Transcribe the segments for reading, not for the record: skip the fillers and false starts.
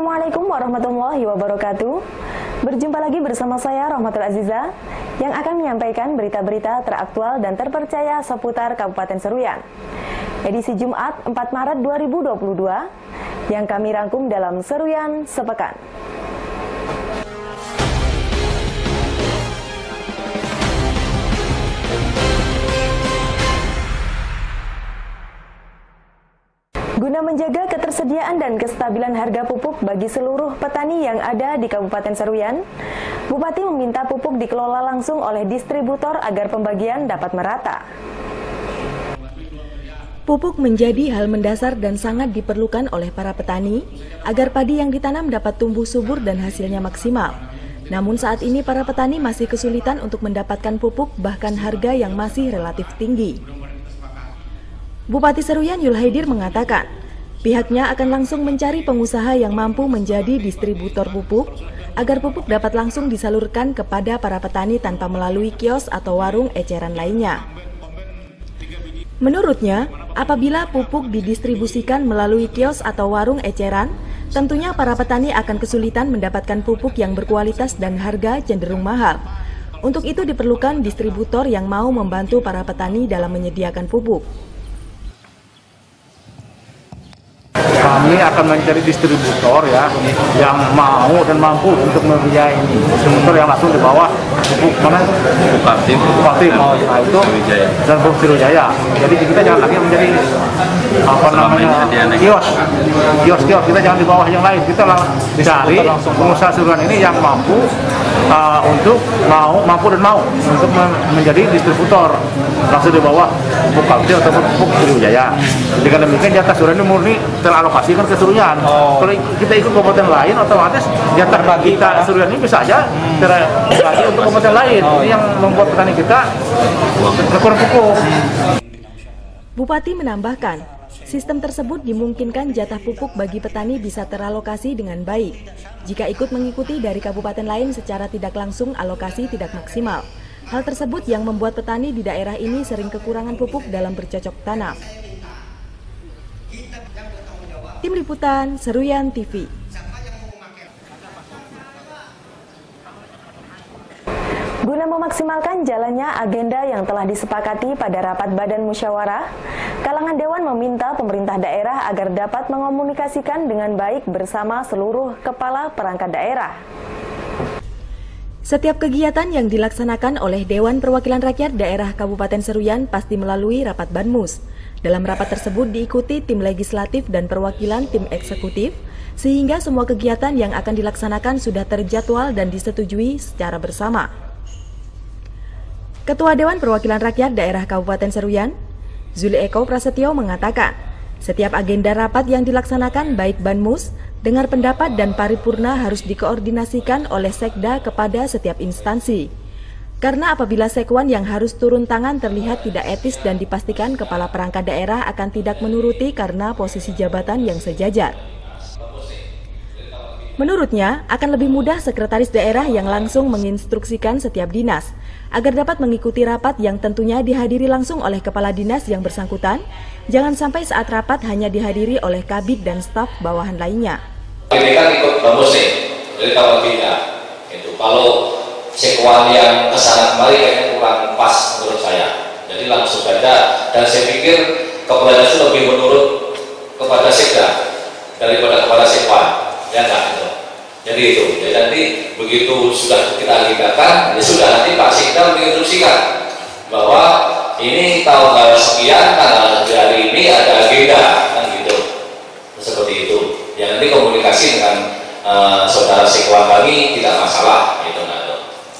Assalamualaikum warahmatullahi wabarakatuh. Berjumpa lagi bersama saya Rahmatul Aziza yang akan menyampaikan berita-berita teraktual dan terpercaya seputar Kabupaten Seruyan. Edisi Jumat 4 Maret 2022 yang kami rangkum dalam Seruyan Sepekan. Guna menjaga ketersediaan dan kestabilan harga pupuk bagi seluruh petani yang ada di Kabupaten Seruyan, Bupati meminta pupuk dikelola langsung oleh distributor agar pembagian dapat merata. Pupuk menjadi hal mendasar dan sangat diperlukan oleh para petani agar padi yang ditanam dapat tumbuh subur dan hasilnya maksimal. Namun saat ini para petani masih kesulitan untuk mendapatkan pupuk, bahkan harga yang masih relatif tinggi. Bupati Seruyan Yul Haidir mengatakan, pihaknya akan langsung mencari pengusaha yang mampu menjadi distributor pupuk, agar pupuk dapat langsung disalurkan kepada para petani tanpa melalui kios atau warung eceran lainnya. Menurutnya, apabila pupuk didistribusikan melalui kios atau warung eceran, tentunya para petani akan kesulitan mendapatkan pupuk yang berkualitas dan harga cenderung mahal. Untuk itu diperlukan distributor yang mau membantu para petani dalam menyediakan pupuk. Kami akan mencari distributor ya yang mau dan mampu untuk membiayai ini. Distributor yang langsung di bawah pupuk mana? Bupati. Oh, nah itu dan pupuk Sriwijaya. Jadi kita jangan lagi menjadi kios. Kita jangan di bawah yang lain. Kita cari pengusaha Seruyan ini yang mampu mampu untuk menjadi distributor langsung di bawah pupuk Kalti atau pupuk Sriwijaya. Dengan demikian jatah Seruyan ini murni teralokasikan ke Seruyan. Kalau kita ikut kabupaten lain, otomatis jatah bagi kita Seruyan ini bisa aja terbagi untuk kabupaten lain. Ini yang membuat petani kita kurang pupuk. Bupati menambahkan, sistem tersebut dimungkinkan jatah pupuk bagi petani bisa teralokasi dengan baik. Jika ikut mengikuti dari kabupaten lain secara tidak langsung, alokasi tidak maksimal. Hal tersebut yang membuat petani di daerah ini sering kekurangan pupuk dalam bercocok tanam. Tim Liputan Seruyan TV. Guna memaksimalkan jalannya agenda yang telah disepakati pada rapat Badan Musyawarah, kalangan Dewan meminta pemerintah daerah agar dapat mengomunikasikan dengan baik bersama seluruh kepala perangkat daerah. Setiap kegiatan yang dilaksanakan oleh Dewan Perwakilan Rakyat Daerah Kabupaten Seruyan pasti melalui rapat Banmus. Dalam rapat tersebut diikuti tim legislatif dan perwakilan tim eksekutif, sehingga semua kegiatan yang akan dilaksanakan sudah terjadwal dan disetujui secara bersama. Ketua Dewan Perwakilan Rakyat Daerah Kabupaten Seruyan, Zuli Eko Prasetyo mengatakan, setiap agenda rapat yang dilaksanakan baik Banmus, dengar pendapat dan paripurna harus dikoordinasikan oleh Sekda kepada setiap instansi. Karena apabila sekwan yang harus turun tangan terlihat tidak etis dan dipastikan kepala perangkat daerah akan tidak menuruti karena posisi jabatan yang sejajar. Menurutnya, akan lebih mudah sekretaris daerah yang langsung menginstruksikan setiap dinas, agar dapat mengikuti rapat yang tentunya dihadiri langsung oleh kepala dinas yang bersangkutan, jangan sampai saat rapat hanya dihadiri oleh kabid dan staf bawahan lainnya. Ini kan ikut bamus nih, jadi kalau tidak, itu kalau sekwan yang kesana kemari kayaknya kurang pas menurut saya. Jadi langsung saja, dan saya pikir kepala dinas lebih menurut kepada sekda daripada kepada sekwan, ya enggak itu. Jadi itu, jadi nanti begitu sudah kita agendakan, ya sudah nanti Pak Sekda menginstruksikan bahwa ini tanggal sekian, tanggal hari ini ada agenda, kan gitu, seperti itu. Ya nanti komunikasi dengan saudara sekwan kami tidak masalah, gitu.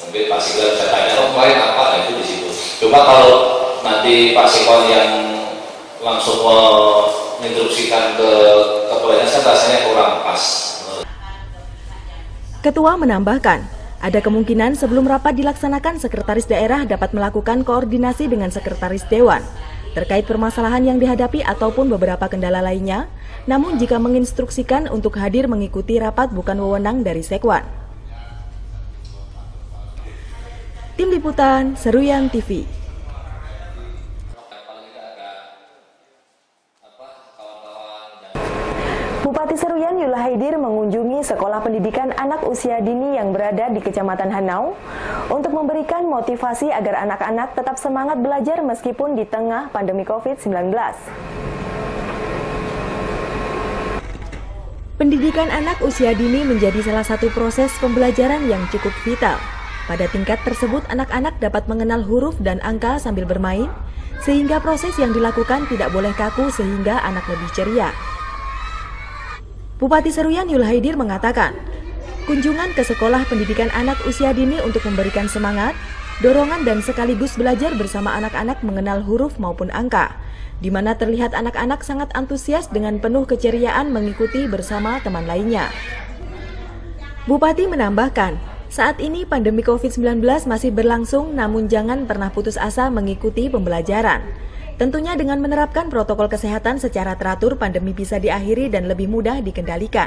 Mungkin Pak Sekda bisa tanya, oh kemarin apa, nah itu di situ. Cuma kalau nanti Pak Sekwan yang langsung menginstruksikan ke kepala dinas rasanya kurang pas. Ketua menambahkan, ada kemungkinan sebelum rapat dilaksanakan sekretaris daerah dapat melakukan koordinasi dengan sekretaris dewan terkait permasalahan yang dihadapi ataupun beberapa kendala lainnya, namun jika menginstruksikan untuk hadir mengikuti rapat bukan wewenang dari sekwan. Tim Liputan Seruyan TV. Bupati Seruyan Yul Haidir mengunjungi Sekolah Pendidikan Anak Usia Dini yang berada di Kecamatan Hanau untuk memberikan motivasi agar anak-anak tetap semangat belajar meskipun di tengah pandemi COVID-19. Pendidikan anak usia dini menjadi salah satu proses pembelajaran yang cukup vital. Pada tingkat tersebut, anak-anak dapat mengenal huruf dan angka sambil bermain, sehingga proses yang dilakukan tidak boleh kaku sehingga anak lebih ceria. Bupati Seruyan Yul Haidir mengatakan, kunjungan ke sekolah pendidikan anak usia dini untuk memberikan semangat, dorongan dan sekaligus belajar bersama anak-anak mengenal huruf maupun angka, di mana terlihat anak-anak sangat antusias dengan penuh keceriaan mengikuti bersama teman lainnya. Bupati menambahkan, saat ini pandemi COVID-19 masih berlangsung, namun jangan pernah putus asa mengikuti pembelajaran. Tentunya dengan menerapkan protokol kesehatan secara teratur, pandemi bisa diakhiri dan lebih mudah dikendalikan.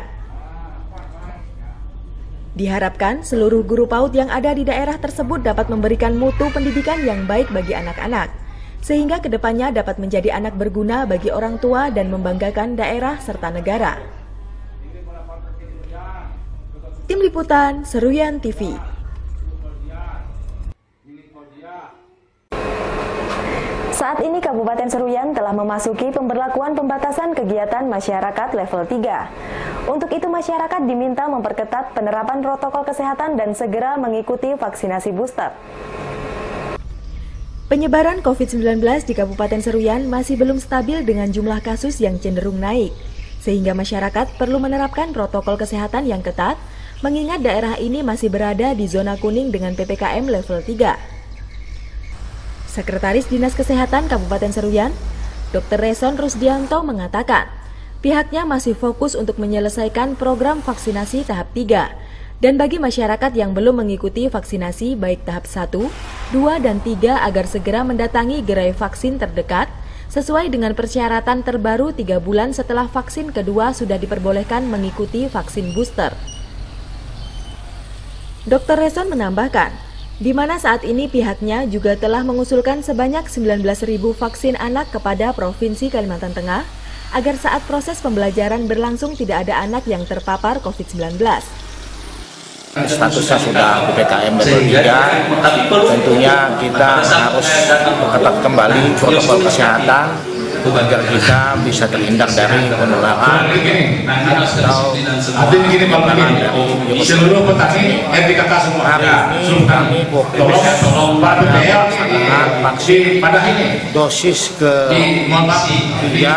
Diharapkan seluruh guru PAUD yang ada di daerah tersebut dapat memberikan mutu pendidikan yang baik bagi anak-anak, sehingga kedepannya dapat menjadi anak berguna bagi orang tua dan membanggakan daerah serta negara. Tim Liputan Seruyan TV. Saat ini Kabupaten Seruyan telah memasuki pemberlakuan pembatasan kegiatan masyarakat level 3. Untuk itu masyarakat diminta memperketat penerapan protokol kesehatan dan segera mengikuti vaksinasi booster. Penyebaran COVID-19 di Kabupaten Seruyan masih belum stabil dengan jumlah kasus yang cenderung naik, sehingga masyarakat perlu menerapkan protokol kesehatan yang ketat, mengingat daerah ini masih berada di zona kuning dengan PPKM level 3. Sekretaris Dinas Kesehatan Kabupaten Seruyan, Dr. Reson Rusdianto mengatakan, pihaknya masih fokus untuk menyelesaikan program vaksinasi tahap 3, dan bagi masyarakat yang belum mengikuti vaksinasi baik tahap 1, 2, dan 3 agar segera mendatangi gerai vaksin terdekat, sesuai dengan persyaratan terbaru 3 bulan setelah vaksin kedua sudah diperbolehkan mengikuti vaksin booster. Dr. Reson menambahkan, di mana saat ini pihaknya juga telah mengusulkan sebanyak 19.000 vaksin anak kepada Provinsi Kalimantan Tengah, agar saat proses pembelajaran berlangsung tidak ada anak yang terpapar COVID-19. Statusnya sudah PPKM level 3, tentunya kita harus ketat kembali protokol kesehatan agar kita bisa terhindar dari penularan atau penularan dari virus. Seluruh petani RPKK semua. Hari ini kami fokus pada pelaksanaan vaksin dosis ke-3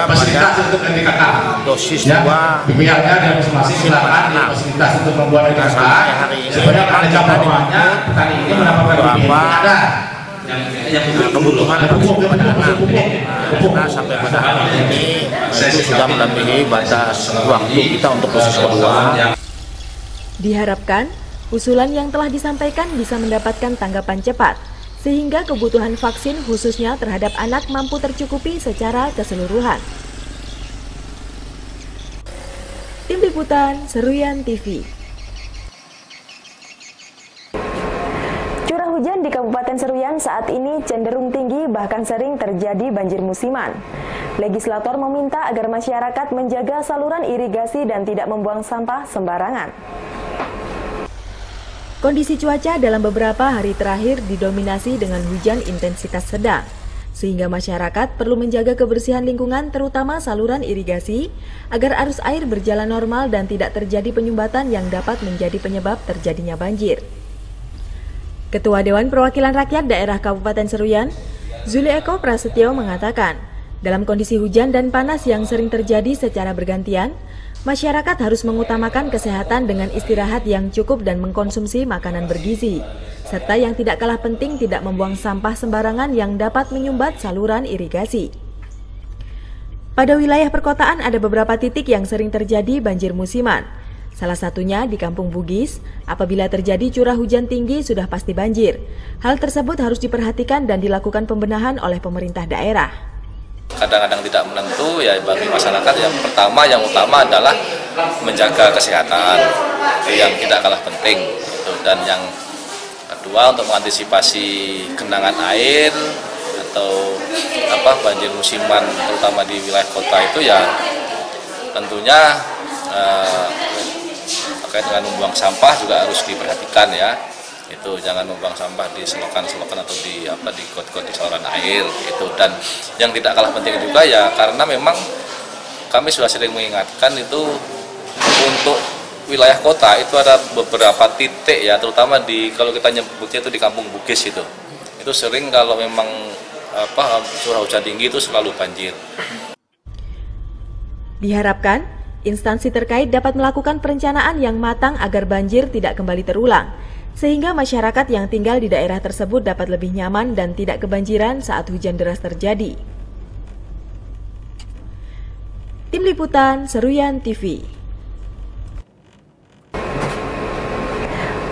pada dosis 2 vaksin anak. Nah, sampai hari ini kita dibantu berapa kebutuhan vaksin pada anak. Karena sampai pada hari ini itu sudah melebihi batas waktu kita untuk dosis kedua. Diharapkan, usulan yang telah disampaikan bisa mendapatkan tanggapan cepat, sehingga kebutuhan vaksin khususnya terhadap anak mampu tercukupi secara keseluruhan. Tim Liputan Seruyan TV. Curah hujan di Kabupaten Seruyan saat ini cenderung tinggi, bahkan sering terjadi banjir musiman. Legislator meminta agar masyarakat menjaga saluran irigasi dan tidak membuang sampah sembarangan. Kondisi cuaca dalam beberapa hari terakhir didominasi dengan hujan intensitas sedang, sehingga masyarakat perlu menjaga kebersihan lingkungan terutama saluran irigasi agar arus air berjalan normal dan tidak terjadi penyumbatan yang dapat menjadi penyebab terjadinya banjir. Ketua Dewan Perwakilan Rakyat Daerah Kabupaten Seruyan, Zuli Eko Prasetyo mengatakan, dalam kondisi hujan dan panas yang sering terjadi secara bergantian, masyarakat harus mengutamakan kesehatan dengan istirahat yang cukup dan mengkonsumsi makanan bergizi, serta yang tidak kalah penting tidak membuang sampah sembarangan yang dapat menyumbat saluran irigasi. Pada wilayah perkotaan ada beberapa titik yang sering terjadi banjir musiman. Salah satunya di Kampung Bugis, apabila terjadi curah hujan tinggi sudah pasti banjir. Hal tersebut harus diperhatikan dan dilakukan pembenahan oleh pemerintah daerah. Kadang-kadang tidak menentu ya bagi masyarakat. Yang pertama, yang utama adalah menjaga kesehatan, itu yang tidak kalah penting. Dan yang kedua untuk mengantisipasi genangan air atau banjir musiman terutama di wilayah kota itu ya tentunya terkait dengan membuang sampah juga harus diperhatikan ya. Itu jangan membuang sampah di selokan-selokan atau di got-got di saluran air itu. Dan yang tidak kalah penting juga ya, karena memang kami sudah sering mengingatkan itu untuk wilayah kota itu ada beberapa titik ya, terutama kalau kita nyebutnya itu di Kampung Bugis itu sering kalau memang curah hujan tinggi itu selalu banjir. Diharapkan instansi terkait dapat melakukan perencanaan yang matang agar banjir tidak kembali terulang, sehingga masyarakat yang tinggal di daerah tersebut dapat lebih nyaman dan tidak kebanjiran saat hujan deras terjadi. Tim Liputan Seruyan TV.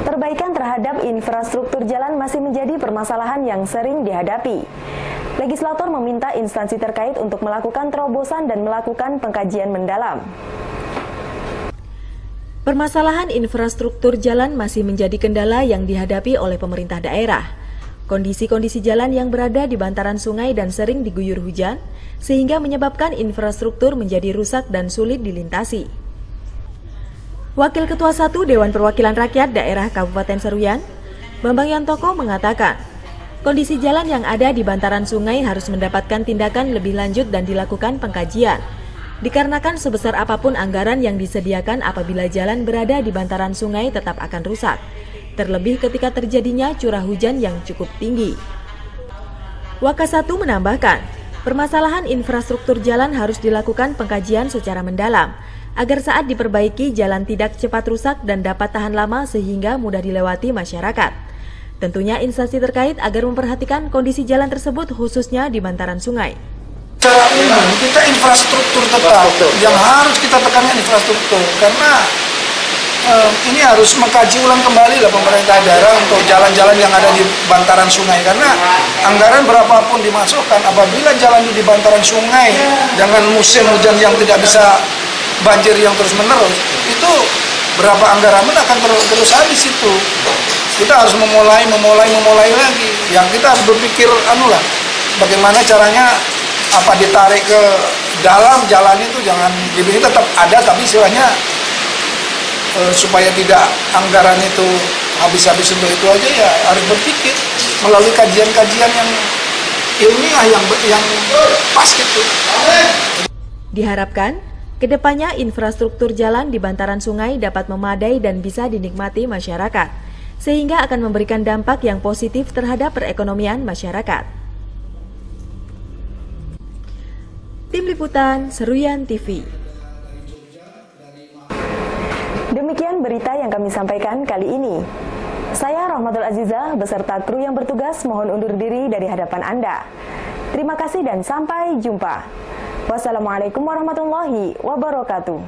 Perbaikan terhadap infrastruktur jalan masih menjadi permasalahan yang sering dihadapi. Legislator meminta instansi terkait untuk melakukan terobosan dan melakukan pengkajian mendalam. Permasalahan infrastruktur jalan masih menjadi kendala yang dihadapi oleh pemerintah daerah. Kondisi-kondisi jalan yang berada di bantaran sungai dan sering diguyur hujan, sehingga menyebabkan infrastruktur menjadi rusak dan sulit dilintasi. Wakil Ketua 1 Dewan Perwakilan Rakyat Daerah Kabupaten Seruyan, Bambang Yantoko mengatakan, kondisi jalan yang ada di bantaran sungai harus mendapatkan tindakan lebih lanjut dan dilakukan pengkajian. Dikarenakan sebesar apapun anggaran yang disediakan apabila jalan berada di bantaran sungai tetap akan rusak, terlebih ketika terjadinya curah hujan yang cukup tinggi. Wakasatu menambahkan, permasalahan infrastruktur jalan harus dilakukan pengkajian secara mendalam, agar saat diperbaiki jalan tidak cepat rusak dan dapat tahan lama sehingga mudah dilewati masyarakat. Tentunya instansi terkait agar memperhatikan kondisi jalan tersebut khususnya di bantaran sungai. Secara umum kita infrastruktur tetap yang harus kita tekankan infrastruktur, karena ini harus mengkaji ulang kembali lah pemerintah daerah untuk jalan-jalan yang ada di bantaran sungai, karena anggaran berapapun dimasukkan apabila jalan di bantaran sungai dengan musim hujan yang tidak bisa banjir yang terus menerus, itu berapa anggaran akan terus habis itu. Kita harus memulai lagi. Yang kita harus berpikir bagaimana caranya ditarik ke dalam jalan itu, jangan dibikin tetap ada tapi istilahnya supaya tidak anggaran itu habis-habis untuk itu aja, ya harus berpikir melalui kajian-kajian yang ilmiah yang pas gitu. Diharapkan kedepannya infrastruktur jalan di bantaran sungai dapat memadai dan bisa dinikmati masyarakat, sehingga akan memberikan dampak yang positif terhadap perekonomian masyarakat. Tim Liputan Seruyan TV. Demikian berita yang kami sampaikan kali ini. Saya Rahmatul Azizah beserta kru yang bertugas mohon undur diri dari hadapan Anda. Terima kasih dan sampai jumpa. Wassalamualaikum warahmatullahi wabarakatuh.